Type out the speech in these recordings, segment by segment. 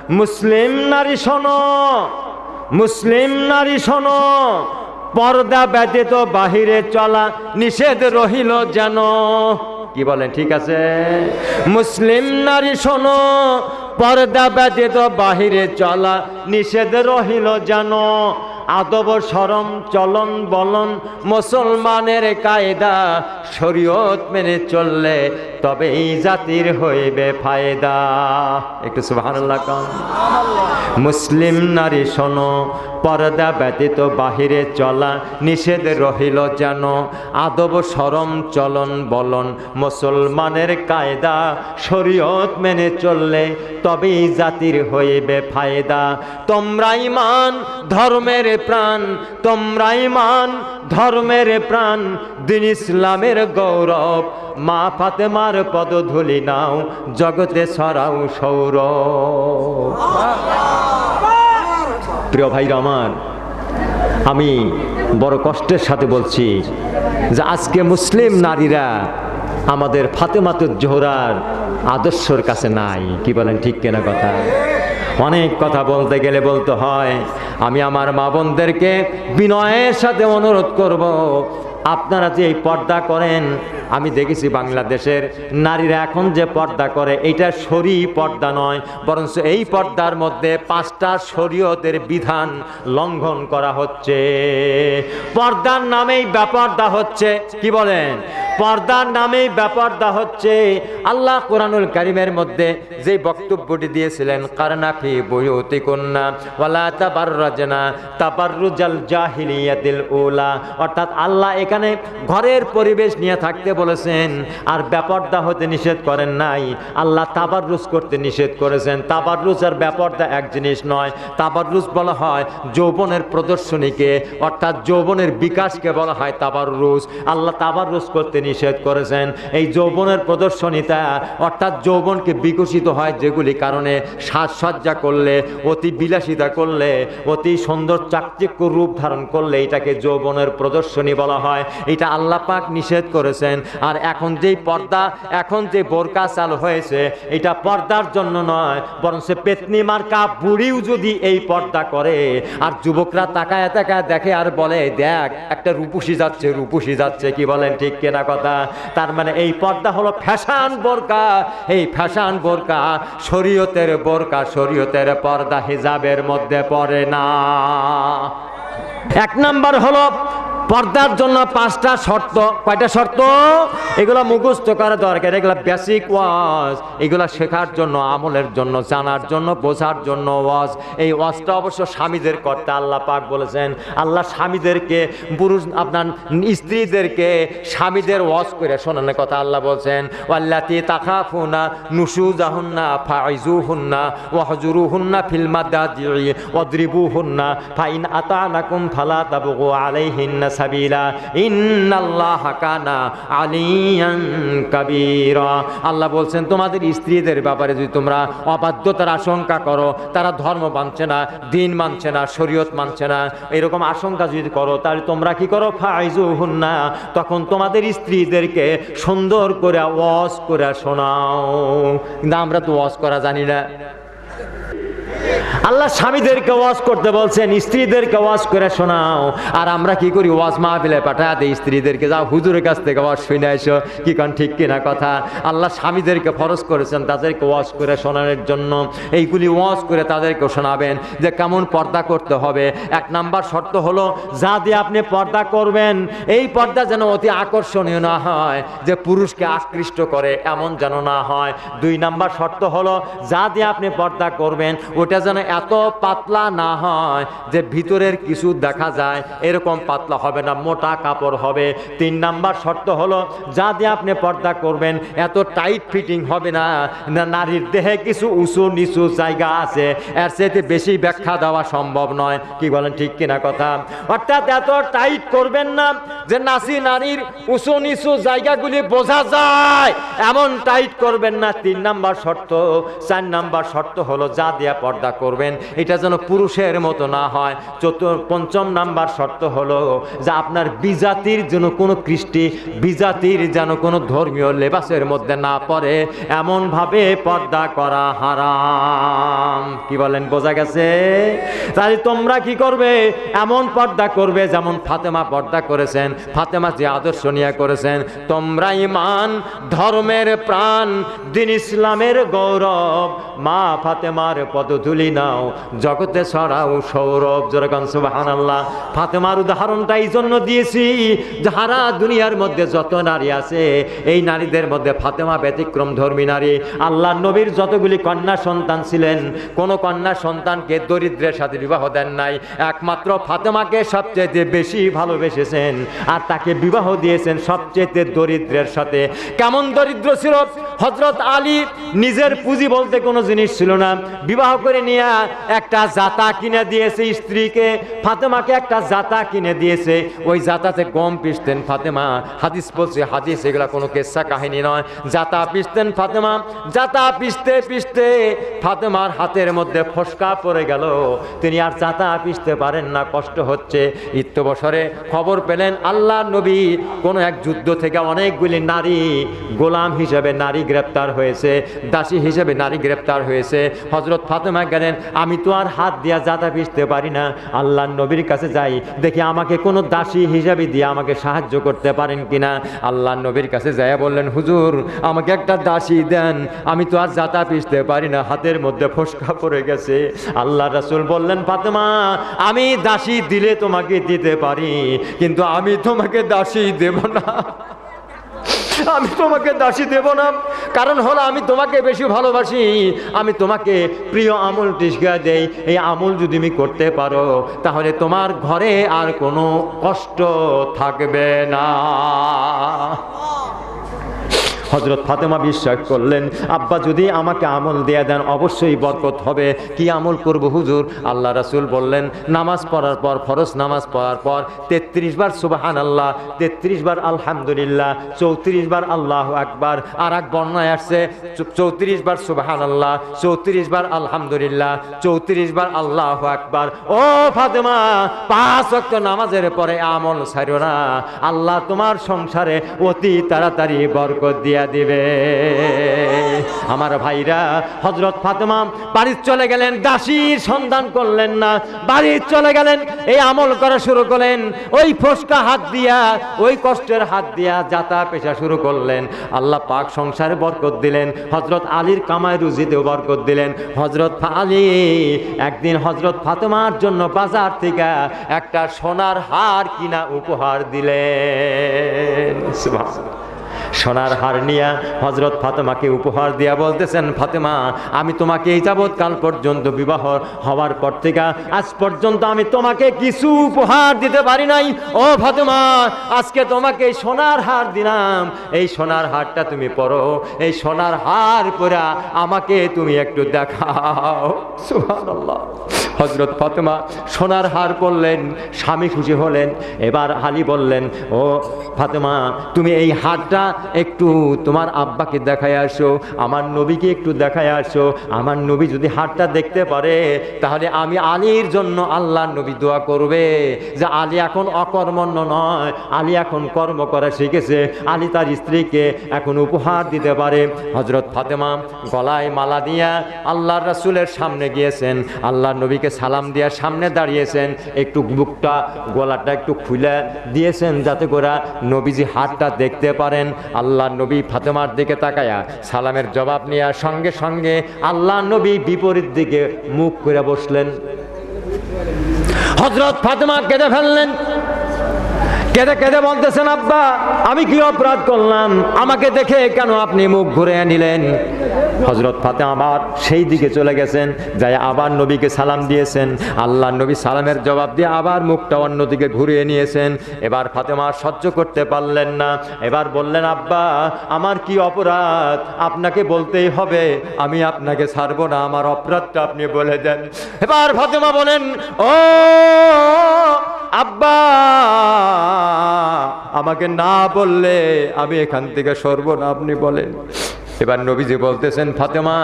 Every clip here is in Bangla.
মুসলিম নারী শোনো, মুসলিম নারী শোনো, পর্দা ব্যতীত বাহিরে চলা নিষেধ রহিল যেন। কি বলেন, ঠিক আছে? মুসলিম নারী শোনো, পর্দা ব্যতীত বাহিরে চলা নিষেধ রহিল যেন। আদব শরম চলন বলন মুসলমানের কায়দা, শরীয়ত মেনে চললে তবে এই জাতির হইবে ফায়দা। একটু সুবহানাল্লাহ কোন। মুসলিম নারী শোনো, পর্দা ব্যতীত বাহিরে চলা নিষেধ রহিল যেন। আদব শরম চলন বলন মুসলমানের কায়দা, শরীয়ত মেনে চললে তবে এই জাতির হইবে ফায়দা। তোমরা ঈমান ধর্মের প্রাণ, তোমরা ঈমান ধর্মের প্রাণ, দিন ইসলামের গৌরব। মা ফাতেমার পদধূলি নাও, জগতে ছড়াও সৌরভ। প্রিয় ভাইরা আমার, আমি বড় কষ্টের সাথে বলছি যে আজকে মুসলিম নারীরা আমাদের ফাতেমাতুজ জোহরার আদর্শের কাছে নাই। কি বলেন, ঠিক কিনা কথা? অনেক কথা বলতে গেলে বলতে হয়। আমি আমার মা বোনদেরকে বিনয়ের সাথে অনুরোধ করব, আপনারা যে এই পর্দা করেন, আমি দেখেছি বাংলাদেশের নারীরা এখন যে পর্দা করে এটা শরী পর্দা নয়, বরঞ্চ এই পর্দার মধ্যে 5টা শরীয়তের বিধান লঙ্ঘন করা হচ্ছে। পর্দার নামেই বেপর্দা হচ্ছে। কি বলেন? পর্দার নামেই বেপর্দা হচ্ছে। আল্লাহ কোরআনুল কারীমের মধ্যে যে বক্তব্যটি দিয়েছিলেন, কারনা ফি বুয়ুতিকুন্না ওয়ালা তাবাররাজনা তাবাররুজাল জাহিলিয়াতিল উলা, অর্থাৎ আল্লাহ এখানে ঘরের পরিবেশ নিয়ে থাকতে বলেছেন, আর বেপর্দা হতে নিষেধ করেন নাই। আল্লাহ তাবাররুজ করতে নিষেধ করেছেন। তাবাররুজ আর বেপর্দা এক জিনিস নয়। তাবাররুজ বলা হয় যৌবনের প্রদর্শনীকে, অর্থাৎ যৌবনের বিকাশকে বলা হয় তাবাররুজ। আল্লাহ তাবাররুজ করতে নিষেধ করেছেন। এই যৌবনের প্রদর্শনীতা অর্থাৎ যৌবনকে বিকশিত হয় যেগুলি কারণে সাজসজ্জা করলে, অতি বিলাসিতা করলে, অতি সুন্দর চাকচিক্য রূপ ধারণ করলে এটাকে যৌবনের প্রদর্শনী বলা হয়। এটা আল্লাহ পাক নিষেধ করেছেন। আর এখন যেই পর্দা, এখন যে বোরকা চালু হয়েছে, এটা পর্দার জন্য নয়, বরং সে পেতনি মার্কা বুড়িও যদি এই পর্দা করে আর যুবকরা তাকায় তাকায় দেখে আর বলে, দেখ একটা রূপসী যাচ্ছে, রূপসী যাচ্ছে। কি বলেন, ঠিক কেনা কথা? তার মানে এই পর্দা হলো ফ্যাশন বোরকা। এই ফ্যাশন বোরকা শরীয়তের বোরকা, শরীয়তের পর্দা হিজাবের মধ্যে পড়ে না। এক নাম্বার হলো পর্দার জন্য 5টা শর্ত। কয়টা শর্ত? এগুলো মুখস্থ করা দরকার। এগুলো বেসিক ওয়াজ, এগুলো শেখার জন্য, আমলের জন্য, জানার জন্য, বোঝার জন্য ওয়াজ। এই ওয়াজটা অবশ্য স্বামীদের করতে আল্লাহ পাক বলেছেন। আল্লাহ স্বামীদেরকে, পুরুষ আপনার স্ত্রীদেরকে স্বামীদের ওয়াজ করে শোনানোর কথা আল্লাহ বলছেন। ওয়াল্লাতি তাখাফুনা নুশুজাহুন্না ফাইজুহুন্না ওয়াহজুরুহুন্না ফিল মাদাজি'i ওয়াদরিবুহুন্না ফাইন আতানাকুম ফালা তাবগু আলাইহিন্না সাবিলা ইন্নাল্লাহা কানা আলিয়ান কাবীরা। আল্লাহ বলছেন তোমাদের স্ত্রীদের ব্যাপারে যদি তোমরা অবাধ্যতার আশঙ্কা করো, তারা ধর্ম মানছে না, দিন মানছে না, শরীয়ত মানছে না, এরকম আশঙ্কা যদি করো, তাহলে তোমরা কি করো? ফাইজুহুন্না, তখন তোমাদের স্ত্রীদেরকে সুন্দর করে ওয়াজ করে শোনাও। কিন্তু আমরা তো ওয়াজ করা জানি না। আল্লাহ স্বামীদেরকে ওয়াজ করতে বলছেন, স্ত্রীদেরকে ওয়াজ করে শোনাও। আর আমরা কি করি? ওয়াজ মাহফিলে পাঠা দেই স্ত্রীদেরকে, যাও হুজুরের কাছ থেকে ওয়াজ শুনে এসো। কি কারণ, ঠিক কিনা কথা? আল্লাহ স্বামীদেরকে ফরজ করেছেন তাদেরকে ওয়াজ করে শোনানোর জন্য। এইগুলি ওয়াজ করে তাদেরকে শোনাবেন যে কেমন পর্দা করতে হবে। 1 নাম্বার শর্ত হলো, যা দিয়ে আপনি পর্দা করবেন এই পর্দা যেন অতি আকর্ষণীয় না হয়, যে পুরুষকে আকৃষ্ট করে, এমন যেন না হয়। 2 নাম্বার শর্ত হলো, যা দিয়ে আপনি পর্দা করবেন ওটা যেন এত পাতলা না হয় যে ভিতরের কিছু দেখা যায়, এরকম পাতলা হবে না, মোটা কাপড় হবে। 3 নাম্বার শর্ত হলো, যা দিয়ে আপনি পর্দা করবেন এত টাইট ফিটিং হবে না, নারীর দেহে কিছু উঁচু নিচু জায়গা আছে, এর চেয়ে বেশি ব্যাখ্যা দেওয়া সম্ভব নয়। কি বলেন, ঠিক কিনা কথা? অর্থাৎ এত টাইট করবেন না যে নারীর উঁচু নিচু জায়গাগুলি বোঝা যায়, এমন টাইট করবেন না। 3 নাম্বার শর্ত। 4 নাম্বার শর্ত হলো, যা দিয়ে পর্দা করবেন করবেন এটা যেন পুরুষের মতো না হয়। পঞ্চম নাম্বার শর্ত হলো যে আপনার বিজাতির যেন কোনো কৃষ্টি, বিজাতির যেন কোনো ধর্মীয় লেবাসের মধ্যে না পড়ে, এমনভাবে পর্দা করা হারাম। কি বলেন, বোঝা গেছে? তাহলে তোমরা কি করবে? এমন পর্দা করবে যেমন ফাতেমা পর্দা করেছেন, ফাতেমা যে আদর্শ নিয়ে করেছেন। তোমরা ঈমান, ধর্মের প্রাণ, দ্বীন ইসলামের গৌরব, মা ফাতেমার পদধূলি নাও, জগতে ছড়াও সৌরভ। জোরে কান সুবহানাল্লাহ। ফাতেমার উদাহরণটা এই জন্য দিয়েছি, যারা দুনিয়ার মধ্যে যত নারী আছে এই নারীদের মধ্যে ফাতেমা ব্যতিক্রম ধর্মী নারী। আল্লাহ নবীর যতগুলি কন্যা সন্তান ছিলেন, কোন কন্যা সন্তানকে দরিদ্রের সাথে বিবাহ দেন নাই, একমাত্র ফাতেমাকে সবচেয়ে বেশি ভালোবেসেছেন আর তাকে বিবাহ দিয়েছেন সবচেয়ে দরিদ্রের সাথে। কেমন দরিদ্র ছিল? হযরত আলী নিজের পুঁজি বলতে কোনো জিনিস ছিল না, বিবাহ করে নিয়ে একটা জাতা কিনে দিয়েছে স্ত্রীকে। ফাতেমাকে একটা জাতা কিনে দিয়েছে, ওই জাতাতে গম পিষতেন ফাতেমা। হাদিস বলছে, হাদিস এগুলা কোনো কেসা কাহিনী নয়। জাতা পিষতেন ফাতেমা, জাতা পিষতে পিষতে ফাতেমার হাতের মধ্যে ফসকা পড়ে গেল, তিনি আর জাতা পিষতে পারেন না, কষ্ট হচ্ছে। ইত্যবসরে খবর পেলেন আল্লাহ নবী কোন এক যুদ্ধ থেকে অনেকগুলি নারী গোলাম হিসেবে নারী গ্রেপ্তার হয়েছে, দাসী হিসেবে নারী গ্রেপ্তার হয়েছে। হযরত ফাতেমা গেলেন, আমি তো আর হাত দিয়া জাতা পিষতে পারি না, আল্লাহ নবীর কাছে যাই, দেখি আমাকে কোনো দাসী হিসাবে দিয়ে আমাকে সাহায্য করতে পারেন কিনা। আল্লাহ নবীর কাছে যাইয়া বললেন, হুজুর আমাকে একটা দাসী দেন, আমি তো আর জাতা পিষতে পারি না, হাতের মধ্যে ফসকা পড়ে গেছে। আল্লাহ রাসূল বললেন, ফাতেমা আমি দাসী দিলে তোমাকে দিতে পারি, কিন্তু আমি তোমাকে দাসী দেব না, আমি তোমাকে দাসী দেব না। কারণ হলো আমি তোমাকে বেশি ভালোবাসি, আমি তোমাকে প্রিয় আমলটি শিখিয়ে দেই, এই আমল যদি তুমি করতে পারো তাহলে তোমার ঘরে আর কোনো কষ্ট থাকবে না। হযরত ফাতেমা বিশ্বাস করলেন, আব্বা যদি আমাকে আমল দিয়ে দেন অবশ্যই বরকত হবে। কি আমল করব হুজুর? আল্লাহ রাসূল বললেন, নামাজ পড়ার পর, ফরজ নামাজ পড়ার পর 33 বার সুবহানাল্লাহ, 33 বার আলহামদুলিল্লাহ, 34 বার আল্লাহু আকবার, আর এক বর্ণনায় আসছে 34 বার সুবহানাল্লাহ, 34 বার আলহামদুলিল্লাহ, 34 বার আল্লাহু আকবার। ও ফাতেমা, 5 ওয়াক্ত নামাজের পরে আমল ছাড়ো না, আল্লাহ তোমার সংসারে অতি তাড়াতাড়ি বরকত দিয়া দিবে। আমার ভাইরা, হযরত ফাতেমা বাড়ি চলে গেলেন, দাসীর সন্ধান করলেন না, বাড়ি চলে গেলেন, এই আমল করা শুরু করলেন। ওই ফসকা হাত দিয়া, ওই কষ্টের হাত দিয়া যাতা পেশা শুরু করলেন। আল্লাহ পাক সংসারে বরকত দিলেন, হযরত আলীর কামাই রুজিতেও বরকত দিলেন। হযরত আলী একদিন হযরত ফাতেমার জন্য বাজার থেকে একটা সোনার হার কিনা উপহার দিলেন। সুবহানাল্লাহ। সোনার হার নিয়ে হযরত ফাতেমাকে উপহার দিয়া বলতেছেন, ফাতেমা আমি তোমাকে এই যাবৎ কাল পর্যন্ত বিবাহ হওয়ার পর থেকে আজ পর্যন্ত আমি তোমাকে কিছু উপহার দিতে পারি নাই। ও ফাতেমা, আজকে তোমাকে এই সোনার হার দিলাম, এই সোনার হারটা তুমি পরো, এই সোনার হার পরে আমাকে তুমি একটু দেখাও। সুবহানাল্লাহ। হযরত ফাতেমা সোনার হার পরলেন, স্বামী খুশি হলেন। এবার আলী বললেন, ও ফাতেমা তুমি এই হারটা একটু তোমার আব্বাকে দেখায় আসো, আমার নবীকে একটু দেখায় আসো। আমার নবী যদি হারটা দেখতে পারে তাহলে আমি আলীর জন্য আল্লাহর নবী দোয়া করবে যে আলী এখন অকর্মণ্য নয়, আলী এখন কর্ম করা শিখেছে, আলী তার স্ত্রীকে এখন উপহার দিতে পারে। হযরত ফাতেমা গলায় মালা দিয়া আল্লাহর রাসূলের সামনে গিয়েছেন, আল্লাহর নবীকে সালাম দিয়া সামনে দাঁড়িয়েছেন, একটু বুকটা গলাটা একটু খুলে দিয়েছেন যাতে করে নবীজি হাতটা দেখতে পারেন। আল্লাহ নবী ফাতেমার দিকে তাকায়া সালামের জবাব নিয়ে সঙ্গে সঙ্গে আল্লাহ নবী বিপরীত দিকে মুখ করে বসলেন। হযরত ফাতেমা কেঁদে ফেললেন, কেঁদে কেঁদে বলতেছেন, আব্বা আমি কি অপরাধ করলাম, আমাকে দেখে কেন আপনি মুখ ঘুরে নিলেন? হযরত ফাতেমা আবার সেই দিকে চলে গেছেন, যাই আবার নবীকে সালাম দিয়েছেন। আল্লাহ নবী সালামের জবাব দিয়ে আবার মুখটা অন্যদিকে ঘুরিয়ে নিয়েছেন। এবার ফাতেমা সহ্য করতে পারলেন না, এবার বললেন, আব্বা আমার কি অপরাধ, আপনাকে বলতেই হবে, আমি আপনাকে ছাড়বো না, আমার অপরাধটা আপনি বলে দেন। এবার ফাতেমা বলেন, ও আব্বা আমাকে না বললে আমি এখান থেকে সরব না, আপনি বলেন। এবার নবীজি বলতেছেন, ফাতেমা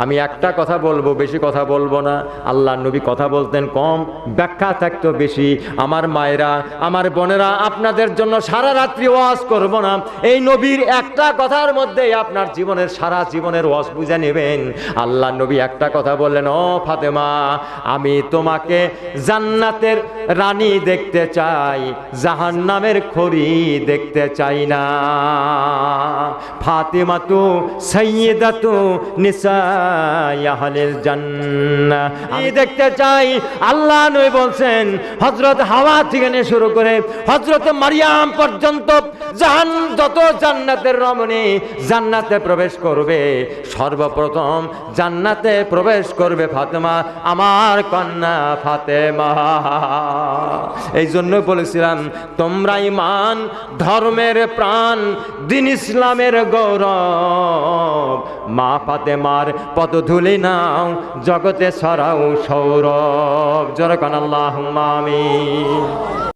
আমি একটা কথা বলবো, বেশি কথা বলবো না। আল্লাহ নবী কথা বলতেন কম, ব্যাখ্যা থাকতো বেশি। আমার মায়েরা, আমার বোনেরা, আপনাদের জন্য সারা রাত্রি ওয়াজ করব না। এই নবীর একটা কথার মধ্যেই আপনার জীবনের সারা জীবনের ওয়াজ বুঝে নেবেন। আল্লাহ নবী একটা কথা বললেন, ও ফাতেমা, আমি তোমাকে জান্নাতের রানী দেখতে চাই, জাহান্নামের খড়ি দেখতে চাই না। ফাতেমা তু সাইয়্যিদাতু নিসাই আহলিল জান্নাহ, আমি দেখতে চাই। আল্লাহ নবী বলছেন, হযরত হাওয়া থেকে নিয়ে শুরু করে হযরত মারিয়াম পর্যন্ত যত জান্নাতের রমণী জান্নাতে প্রবেশ করবে, সর্বপ্রথম জান্নাতে প্রবেশ করবে ফাতেমা, আমার কন্যা ফাতেমা। এই জন্য বলেছিলাম, তোমরা ঈমান ধর্মের প্রাণ, দ্বীন ইসলামের গৌরব, মা ফাতেমার পদধূলি নাও, জগতে ছড়াও সৌরভ। জোরে কান আল্লাহুম্মা আমিন।